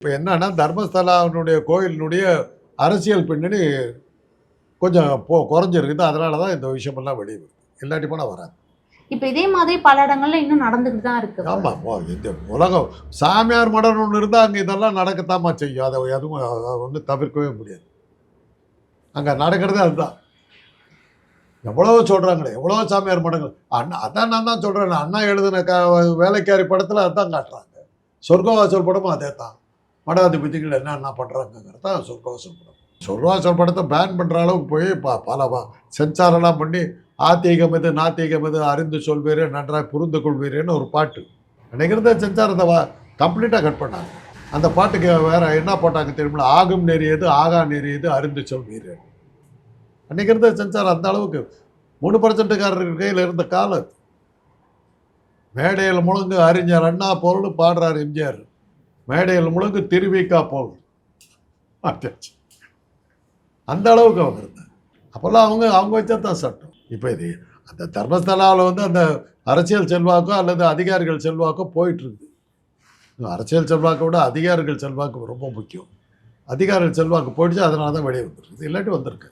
இப்போ என்னன்னா தர்மஸ்தலாவினுடைய கோயிலினுடைய அரசியல் பின்னணி கொஞ்சம் குறைஞ்சிருக்குது. அதனால தான் இந்த விஷயமெல்லாம் வெளியே வருது. இல்லாட்டி போனால் வராது. இப்போ இதே மாதிரி பல இடங்கள்ல இன்னும் நடந்துக்கிட்டு தான் இருக்கு. ஆமாம், இந்த உலகம் சாமியார் மடம் ஒன்று இருந்தால் அங்கே இதெல்லாம் நடக்கத்தாமா செய்யும். அதை எதுவும் வந்து தவிர்க்கவே முடியாது. அங்கே நடக்கிறது அதுதான். எவ்வளோ சொல்கிறாங்களே, எவ்வளோ சாமியார் மடங்கள். அண்ணா அதான் நான் தான் சொல்கிறேன். அண்ணா எழுதின வேலைக்காரி படத்தில் அதுதான் காட்டுறாங்க. சொர்க்கவாசல் படமும் அதே தான். மடாதிபதிகள் என்னென்ன பண்ணுறாங்கிறது தான் சொர்க்கவாசல் படம். சொர்க்கவாசல் படத்தை பேன் பண்ணுற அளவுக்கு போய் பல சென்சாரெல்லாம் பண்ணி ஆத்திகம் எது நாத்திகம் எது அறிந்து சொல்வீரே நன்றாக புரிந்து கொள்வீரேன்னு ஒரு பாட்டு நினைக்கிறத சென்சார் அதை கம்ப்ளீட்டாக கட் பண்ணாங்க. அந்த பாட்டுக்கு வேற என்ன போட்டாங்க தெரியுமா? ஆகும் நெறியது ஆகா நெறியது அறிந்து சொல்வீரே. நினைக்கிறத சென்சார் அந்த அளவுக்கு 3% கையில் இருந்த காலம். மேடையில் முழங்கு அறிஞர் அண்ணா போல்னு பாடுறார் எம்ஜிஆர். மேடையில் முழங்கு திருவிக்கா போல் அந்த அளவுக்கு அவங்க இருந்தாங்க. அப்போல்லாம் அவங்க வச்சா தான் சட்டம். இப்போ இது அந்த தர்மஸ்தலாவில் வந்து அந்த அரசியல் செல்வாக்கோ அல்லது அதிகாரிகள் செல்வாக்கோ போயிட்டுருக்குது. அரசியல் செல்வாக்கை விட அதிகாரிகள் செல்வாக்கு ரொம்ப முக்கியம். அதிகாரிகள் செல்வாக்கு போயிடுச்சு, அதனால தான் வெளியே வந்துருக்கு. இல்லாட்டி வந்திருக்கு.